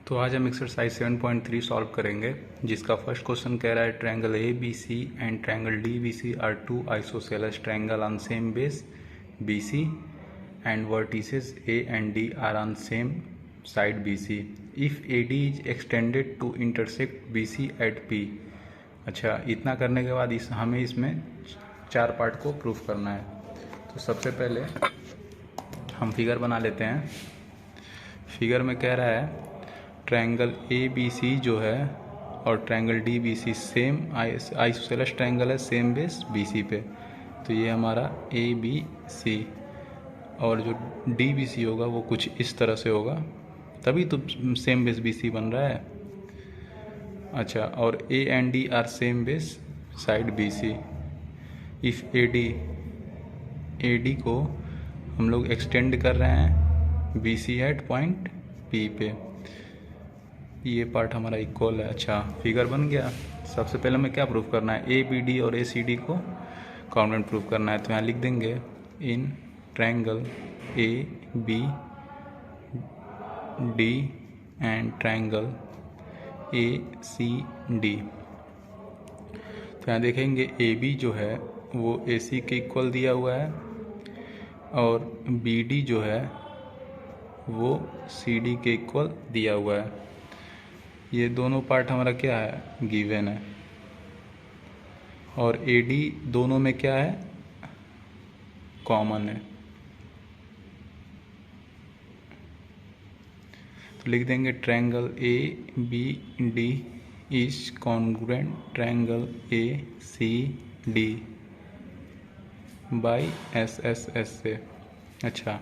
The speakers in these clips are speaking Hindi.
तो आज हम एक्सरसाइज 7.3 सॉल्व करेंगे, जिसका फर्स्ट क्वेश्चन कह रहा है triangle A B C and triangle D B C are two isosceles triangle on same base B C and vertices A and D are on same side B C if A D is extended to intersect B C at P. अच्छा, इतना करने के बाद हमें इसमें 4 पार्ट को प्रूफ करना है। तो सबसे पहले हम फिगर बना लेते हैं। फिगर में कह रहा है ट्रायंगल ए बी सी जो है और triangle D B C same isosceles triangle है, सेम बेस बी सी पे। तो ये हमारा ए बी सी और जो डी बी सी होगा वो कुछ इस तरह से होगा, तभी तो सेम बेस बी सी बन रहा है। अच्छा, और A and D are same base side B C. If A D को हम लोग एक्सटेंड कर रहे हैं B C at point P पे, ये पार्ट हमारा इक्वल है। अच्छा, फिगर बन गया। सबसे पहले हमें क्या प्रूफ करना है, ए बी डी और ए सी डी को कॉन्ग्रुएंट प्रूफ करना है। तो यहाँ लिख देंगे in triangle A B D and triangle A C D. तो यहाँ देखेंगे ए बी जो है वो ए सी के इक्वल दिया हुआ है और बी डी जो है वो सी डी के इक्वल दिया हुआ है। ये दोनों पार्ट हमारा क्या है, गिवन है। और ए डी दोनों में क्या है, कॉमन है। तो लिख देंगे triangle A B D is congruent triangle A C D by S S S से। अच्छा,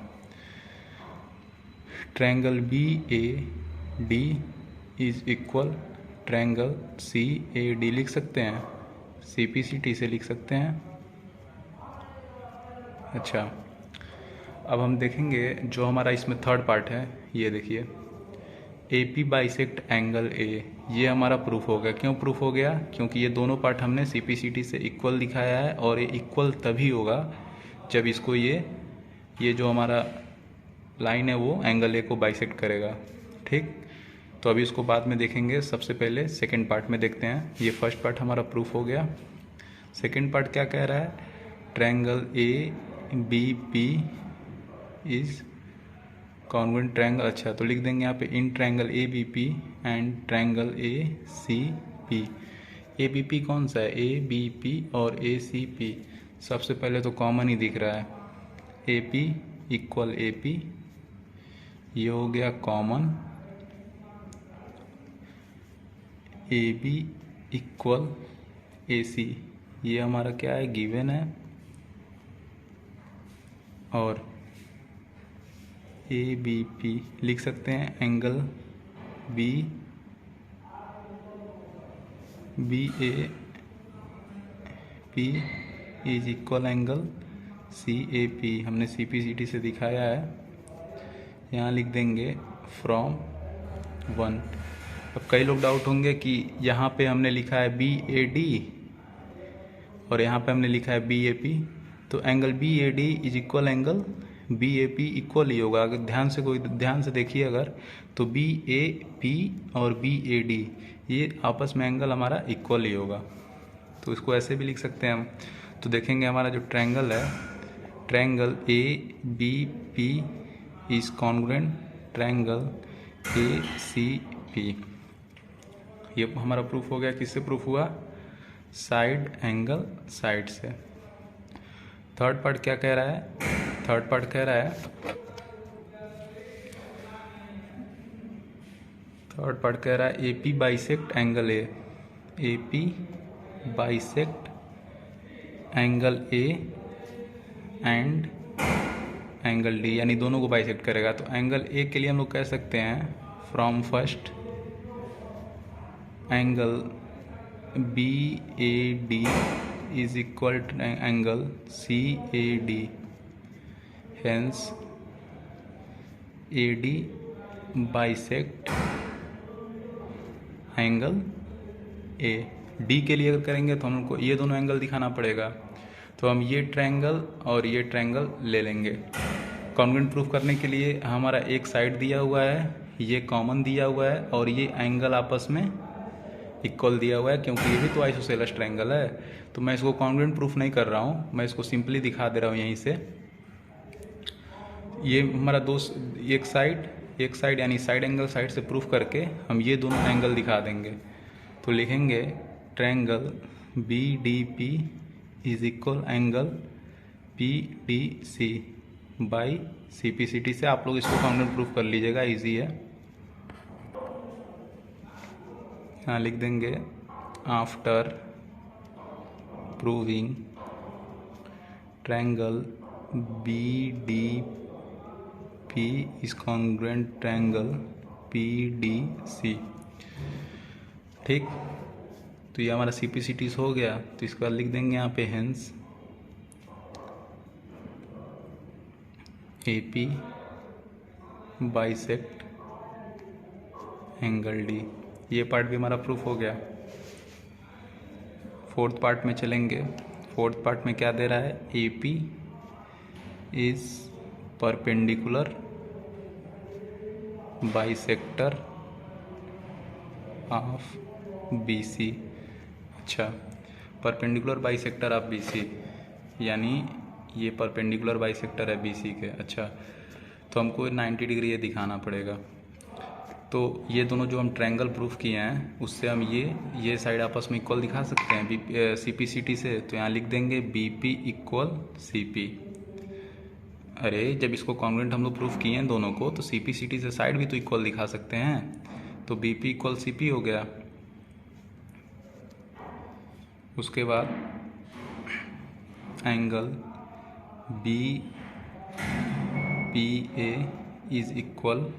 triangle B A D is equal triangle C A D लिख सकते हैं, सी पी सी टी से लिख सकते हैं। अच्छा, अब हम देखेंगे जो हमारा इसमें थर्ड पार्ट है, ये देखिए ए पी बाइसेक्ट एंगल ए, ये हमारा प्रूफ हो गया। क्यों प्रूफ हो गया, क्योंकि ये दोनों पार्ट हमने सी पी सी टी से इक्वल दिखाया है और ये इक्वल तभी होगा जब इसको ये जो हमारा लाइन है वो एंगल ए को बाइसेक्ट करेगा। ठीक, तो अभी इसको बाद में देखेंगे। सबसे पहले सेकंड पार्ट में देखते हैं। ये फर्स्ट पार्ट हमारा प्रूफ हो गया। सेकंड पार्ट क्या कह रहा है, triangle A B P is congruent triangle. अच्छा, तो लिख देंगे यहाँ पे in triangle A B P and triangle A C P. A B P कौन सा है, ए बी पी और ए सी पी सबसे पहले तो कॉमन ही दिख रहा है। A P equal A P, ये हो गया कॉमन। ए बी इक्वल ए सी, ये हमारा क्या है, गिवन है। और ए बी पी लिख सकते हैं angle B B A P is equal angle C A P, हमने सी पी सी टी से दिखाया है। यहाँ लिख देंगे फ्रॉम 1। अब कई लोग डाउट होंगे कि यहाँ पे हमने लिखा है बी ए डी और यहाँ पे हमने लिखा है बी ए पी, तो angle B A D is equal angle B A P equal ही होगा। अगर ध्यान से देखिए अगर, तो बी ए पी और बी ए डी ये आपस में एंगल हमारा इक्वल ही होगा। तो इसको ऐसे भी लिख सकते हैं हम। तो देखेंगे हमारा जो ट्रायंगल है, triangle A B P is congruent triangle A C P. ये हमारा प्रूफ हो गया। किससे प्रूफ हुआ, साइड एंगल साइड से। थर्ड पार्ट क्या कह रहा है, थर्ड पार्ट कह रहा है A P bisect angle A P bisect angle A and angle D, यानी दोनों को बाइसेक्ट करेगा। तो एंगल ए के लिए हम लोग कह सकते हैं from first angle B A D is equal to angle C A D, hence A D bisect angle A. D के लिए अगर करेंगे तो हमको ये दोनों एंगल दिखाना पड़ेगा, तो हम ये ट्रायंगल और ये ट्रायंगल ले लेंगे। कॉन्ग्रुएंट प्रूफ करने के लिए हमारा एक साइड दिया हुआ है, ये कॉमन दिया हुआ है और ये एंगल आपस में इक्वल दिया हुआ है, क्योंकि ये भी तो आइसोसेलेस ट्रायंगल है। तो मैं इसको कॉन्ग्रुएंट प्रूफ नहीं कर रहा हूँ, मैं इसको सिंपली दिखा दे रहा हूँ यहीं से। ये हमारा दोस्त एक साइड यानी साइड एंगल साइड से प्रूफ करके हम ये दोनों एंगल दिखा देंगे। तो लिखेंगे triangle B D P is equal angle P D C by C P C T से। आप लोग इसको कॉन्ग्रुएंट प्रूफ कर लीजिएगा, इजी है। यहाँ लिख देंगे after proving triangle B D P is congruent triangle P D C. ठीक, तो ये हमारा सी पी सी टी हो गया। तो इसके बाद लिख देंगे यहाँ पे hence A P bisect angle D. ये पार्ट भी हमारा प्रूफ हो गया। फोर्थ पार्ट में चलेंगे। फोर्थ पार्ट में क्या दे रहा है, A P is perpendicular bisector of B C. अच्छा, perpendicular bisector of B C, यानी ये परपेंडिकुलर बाइसेक्टर है बी सी के। अच्छा, तो हमको 90 डिग्री ये दिखाना पड़ेगा। तो ये दोनों जो हम ट्रायंगल प्रूफ किए हैं उससे हम ये साइड आपस में इक्वल दिखा सकते हैं सी पी सी टी से। तो यहाँ लिख देंगे B P equal C P. अरे जब इसको कॉन्ग्रुएंट हम लोग प्रूफ किए हैं दोनों को, तो सी पी सी टी से साइड भी तो इक्वल दिखा सकते हैं। तो B P equal C P हो गया। उसके बाद angle B P A is equal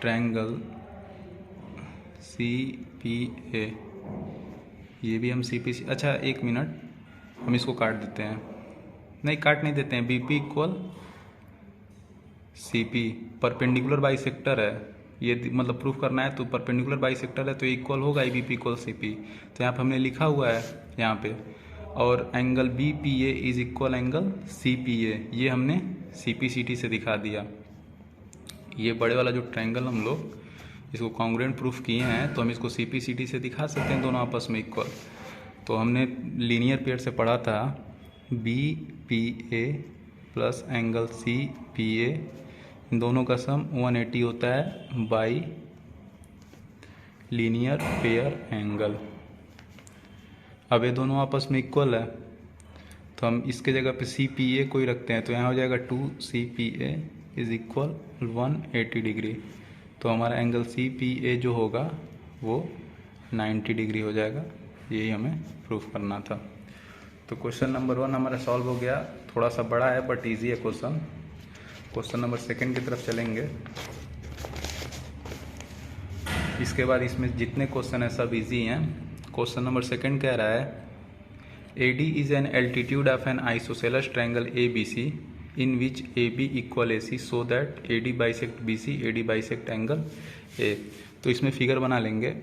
triangle C P A. ये भी हम सी पी सी, अच्छा एक मिनट, हम इसको काट देते हैं। नहीं, काट नहीं देते हैं। B P equal C P, perpendicular bisector है ये, मतलब प्रूफ करना है तो परपेंडिकुलर बाइसेक्टर है तो इक्वल होगा A B P equal C P. तो यहाँ पे हमने लिखा हुआ है यहाँ पे। और angle B P A is equal angle C P A, ये हमने सी पी सी टी से दिखा दिया। ये बड़े वाला जो ट्रायंगल हम लोग इसको कॉन्ग्रुएंट प्रूफ किए हैं, तो हम इसको सी पी सी टी से दिखा सकते हैं दोनों आपस में इक्वल। तो हमने लीनियर पेयर से पढ़ा था B P A plus angle C P A, इन दोनों का सम 180 होता है बाई लीनियर पेयर एंगल। अब ये दोनों आपस में इक्वल है, तो हम इसके जगह पे सी पी ए कोई रखते हैं, तो यहाँ हो जाएगा 2 C P A is equal 180 degree. तो हमारा एंगल सी पी ए जो होगा वो 90 डिग्री हो जाएगा। यही हमें प्रूफ करना था। तो क्वेश्चन नंबर 1 हमारा सॉल्व हो गया। थोड़ा सा बड़ा है बट इजी है क्वेश्चन। क्वेश्चन नंबर 2 की तरफ चलेंगे। इसके बाद इसमें जितने क्वेश्चन है सब इजी हैं। क्वेश्चन नंबर 2 कह रहा है AD is an altitude of an isosceles triangle ABC in which AB equal AC so that AD bisect BC, AD bisect angle A। तो इसमें फिगर बना लेंगे।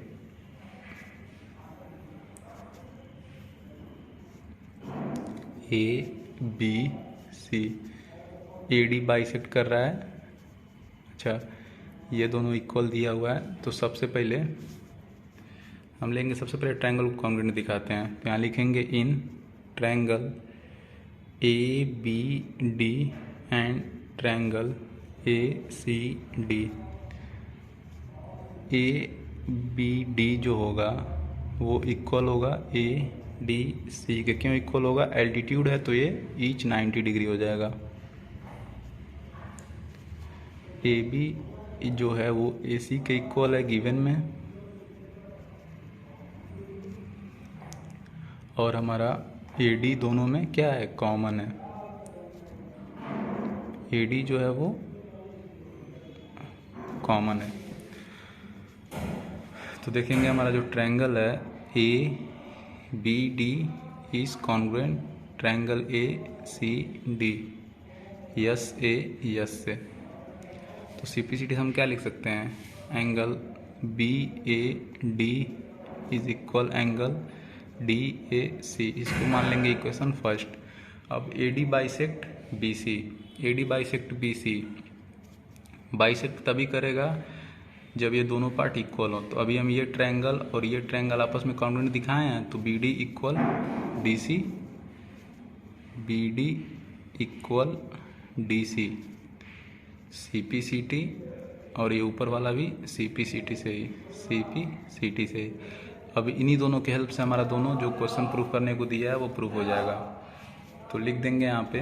ABC AD बाइसेक्ट कर रहा है। अच्छा, ये दोनों इक्वल दिया हुआ है। तो सबसे पहले हम लेंगे, सबसे पहले ट्रायंगल को कॉन्ग्रुएंट दिखाते हैं। तो यहाँ लिखेंगे in triangle A B D and triangle A C D. A B D जो होगा वो इक्वल होगा ए डी सी के। क्यों इक्वल होगा, एल्टीट्यूड है तो ये ईच 90 डिग्री हो जाएगा। ए बी जो है वो ए सी के इक्वल है गिवन में, और हमारा ए डी दोनों में क्या है, कॉमन है। ए डी जो है वो कॉमन है। तो देखेंगे हमारा जो ट्रायंगल है A B D is congruent triangle A C D, S A S से। तो सी पी सी टी हम क्या लिख सकते हैं, angle B A D is equal angle D A C. इसको मान लेंगे इक्वेशन फर्स्ट। अब A D bisect B C, A D bisect B C bisect तभी करेगा जब ये दोनों पार्ट इक्वल हो। तो अभी हम ये ट्रायंगल और ये ट्रायंगल आपस में कॉन्ग्रुएंट दिखाए हैं, तो B D equal D C, B D equal D C, C P C T, और ये ऊपर वाला भी सी पी सी टी से ही, सी पी सी टी से ही। अब इन्हीं दोनों के हेल्प से हमारा दोनों जो क्वेश्चन प्रूफ करने को दिया है वो प्रूफ हो जाएगा। तो लिख देंगे यहाँ पे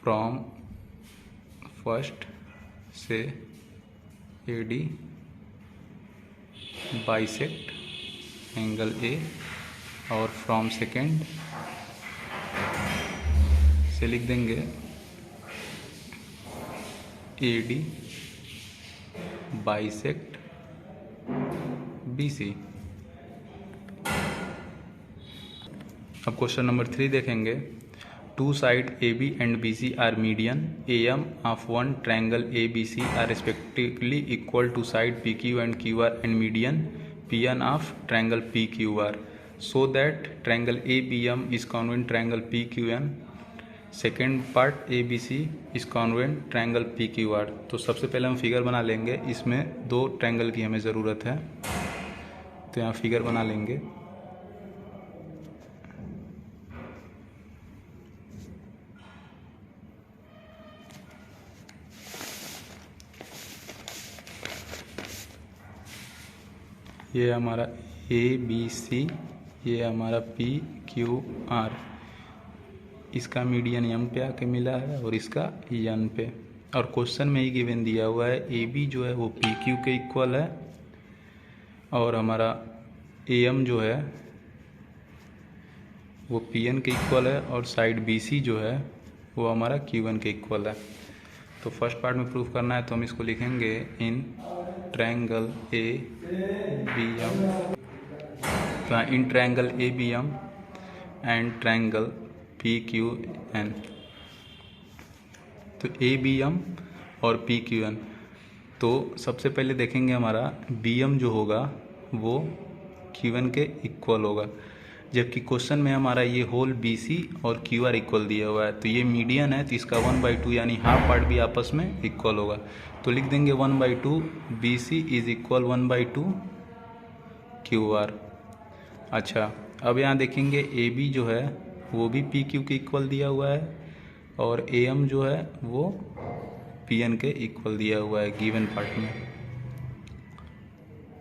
फ्रॉम फर्स्ट से A D bisect angle A, और फ्रॉम सेकेंड से लिख देंगे A D bisect B C. अब क्वेश्चन नंबर 3 देखेंगे। Two side A B and B C are median A M of one triangle A B C are respectively equal to side P Q and Q R and median P N of triangle P Q R, so that triangle A B M is congruent triangle P Q N. Second part A B C is congruent triangle P Q R. तो सबसे पहले हम फिगर बना लेंगे, इसमें दो ट्रायंगल की हमें ज़रूरत है, तो यहाँ फिगर बना लेंगे। ये हमारा ए बी सी, ये हमारा पी क्यू आर, इसका मीडियन एम पे आके मिला है और इसका एन पे, और क्वेश्चन में ही गिवन दिया हुआ है ए बी जो है वो पी क्यू के इक्वल है, और हमारा ए एम जो है वो पी एन के इक्वल है, और साइड बी सी जो है वो हमारा क्यू एन के इक्वल है। तो फर्स्ट पार्ट में प्रूफ करना है तो हम इसको लिखेंगे in triangle A B M, तो in triangle A B M and triangle P Q N. तो ए बी एम और पी क्यू एन, तो सबसे पहले देखेंगे हमारा बी एम जो होगा वो क्यू एन के इक्वल होगा, जबकि क्वेश्चन में हमारा ये होल बी सी और क्यू आर इक्वल दिया हुआ है। तो ये मीडियन है तो इसका 1/2 यानी हाफ पार्ट भी आपस में इक्वल होगा। तो लिख देंगे 1/2 B C is equal 1/2 Q R. अच्छा, अब यहाँ देखेंगे ए बी जो है वो भी पी क्यू के इक्वल दिया हुआ है, और ए एम जो है वो पी एन के इक्वल दिया हुआ है गिवन पार्ट में।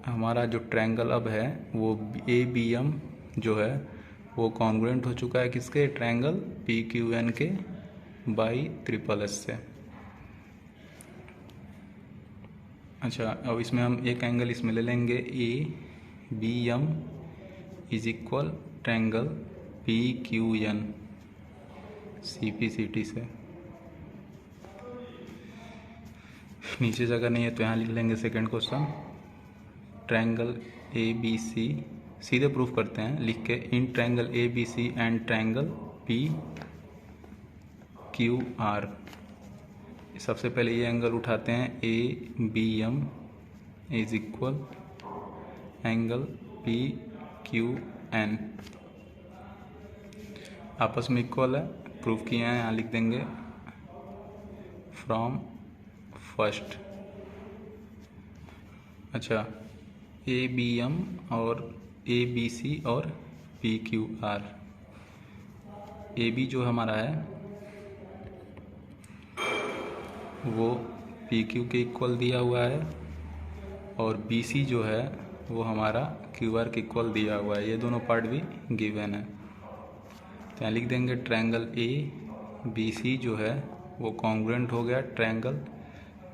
हमारा जो ट्रायंगल अब है वो ए बी एम जो है वो कॉन्ग्रुएंट हो चुका है किसके, ट्रायंगल पी क्यू एन के बाई ट्रिपल एस से। अच्छा, अब इसमें हम एक एंगल इसमें ले लेंगे, A B M is equal triangle P Q N C P C T से। नीचे जगह नहीं है तो यहाँ लिख लेंगे second question, triangle A B C, सीधे प्रूफ करते हैं लिख के, in triangle A B C and triangle P Q R. सबसे पहले ये एंगल उठाते हैं, A B M is equal angle P Q N, आपस में इक्वल है, प्रूफ किए हैं, यहाँ लिख देंगे फ्रॉम फर्स्ट। अच्छा, ए बी एम और ए बी सी और P Q R, A B जो हमारा है वो पी क्यू के इक्वल दिया हुआ है, और बी सी जो है वो हमारा क्यू आर के इक्वल दिया हुआ है, ये दोनों पार्ट भी गिवन है। तो यहाँ लिख देंगे ट्रायंगल ए बी सी जो है वो कॉन्ग्रुएंट हो गया ट्रायंगल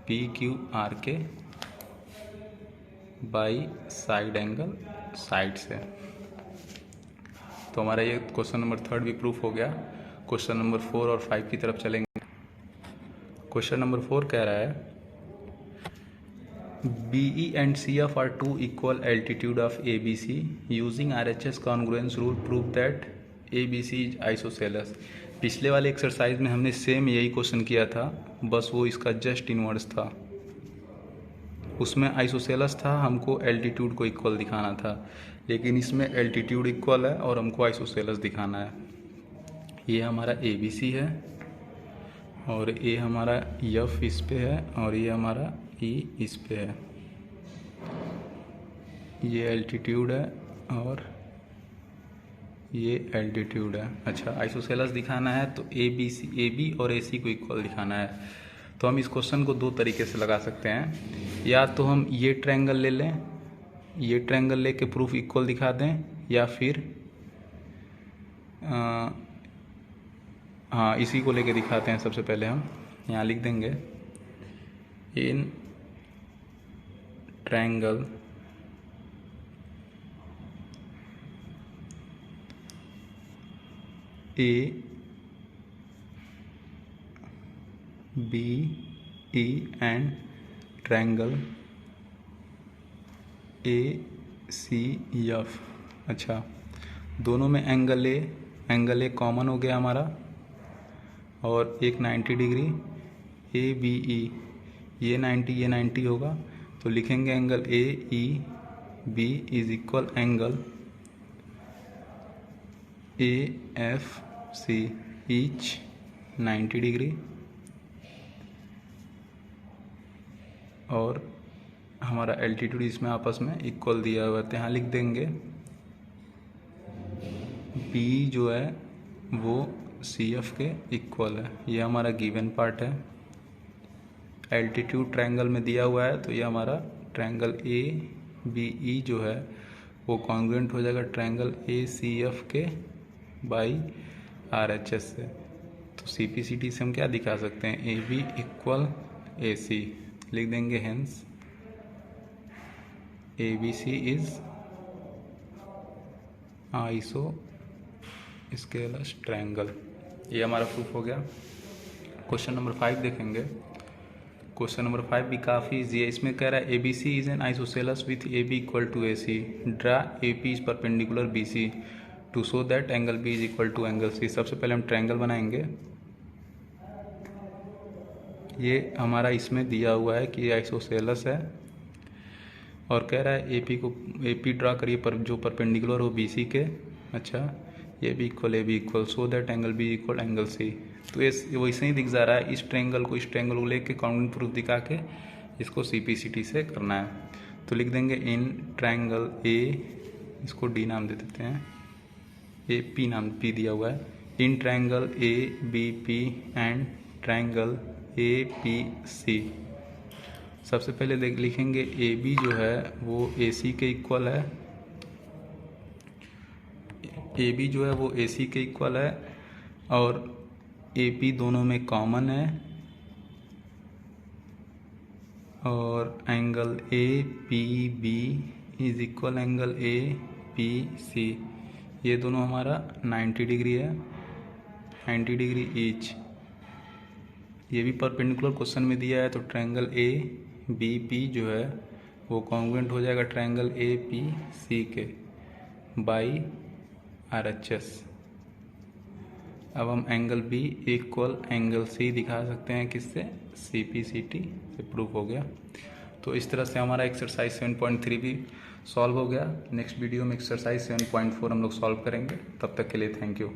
पी क्यू आर के बाई साइड एंगल साइड से। तो हमारा ये क्वेश्चन नंबर 3 भी प्रूफ हो गया। क्वेश्चन नंबर 4 और 5 की तरफ चलेंगे। क्वेश्चन नंबर 4 कह रहा है BE and CF are two equal altitude of ABC. Using RHS congruence rule, prove that ABC is isosceles. पिछले वाले एक्सरसाइज में हमने सेम यही क्वेश्चन किया था, बस वो इसका जस्ट इनवर्स था। उसमें आइसोसेलस था, हमको एल्टीट्यूड को इक्वल दिखाना था, लेकिन इसमें एल्टीट्यूड इक्वल है और हमको आइसोसेलस दिखाना है। ये हमारा ABC है और ए हमारा एफ इस पे है और ये हमारा ई इस पे है। ये एल्टीट्यूड है और ये एल्टीट्यूड है। अच्छा, आइसोसेलेस दिखाना है तो ए बी और ए सी को इक्वल दिखाना है। तो हम इस क्वेश्चन को दो तरीके से लगा सकते हैं। या तो हम ये ट्रायंगल ले लें, ये ट्रायंगल लेके प्रूफ इक्वल दिखा दें, या फिर हाँ इसी को लेके दिखाते हैं। सबसे पहले हम यहाँ लिख देंगे in triangle A B E and triangle A C F. अच्छा, दोनों में एंगल ए कॉमन हो गया हमारा और एक 90 डिग्री ए बी ई, ये 90 होगा तो लिखेंगे angle A E B is equal angle A F C each 90 degree. और हमारा एल्टीट्यूड इसमें आपस में इक्वल दिया हुआ है, तो यहाँ लिख देंगे बी जो है वो सी एफ के इक्वल है। ये हमारा गिवन पार्ट है। एल्टीट्यूड ट्रायंगल में दिया हुआ है तो ये हमारा ट्रायंगल ए बी ई जो है वो कॉन्ग्रुएंट हो जाएगा ट्रायंगल ए सी एफ के बाई आर एच एस से। तो सी पी सी टी से हम क्या दिखा सकते हैं, A B equal A C लिख देंगे। Hence A B C is isosceles triangle. ये हमारा प्रूफ हो गया। क्वेश्चन नंबर 5 देखेंगे। क्वेश्चन नंबर 5 भी काफ़ी ईजी है। इसमें कह रहा है A B C is an isosceles with A B equal to A C. Draw A P is perpendicular B C to show that angle B is equal to angle C. सबसे पहले हम ट्रायंगल बनाएंगे। ये हमारा इसमें दिया हुआ है कि आइसोसेलस है और कह रहा है ए पी ड्रा करिए पर जो परपेंडिकुलर हो बी सी के। अच्छा, ये भी इक्वल ए भी equal so that angle B equal angle C. तो ये वैसे ही दिख जा रहा है। इस ट्रायंगल को लेके काउंटिंग प्रूफ दिखा के इसको सी पी सी टी से करना है। तो लिख देंगे इन ट्रायंगल ए, इसको डी नाम दे देते हैं, ए पी नाम पी दिया हुआ है। In triangle A B P and triangle A P C. सबसे पहले लिखेंगे ए बी जो है वो ए सी के इक्वल है। ए बी जो है वो ए सी के इक्वल है और ए पी दोनों में कॉमन है और angle A P B is equal angle A P C. ये दोनों हमारा 90 डिग्री है, 90 डिग्री ईच। ये भी परपेंडिकुलर क्वेश्चन में दिया है तो ट्रायंगल ए बी पी जो है वो कॉन्ग्रुएंट हो जाएगा ट्रायंगल ए पी सी के बाई आर एच एस। अब हम angle B equal angle C दिखा सकते हैं किससे, सी पी सी टी से। प्रूफ हो गया। तो इस तरह से हमारा एक्सरसाइज 7.3 भी सॉल्व हो गया। नेक्स्ट वीडियो में एक्सरसाइज 7.4 हम लोग सॉल्व करेंगे। तब तक के लिए थैंक यू।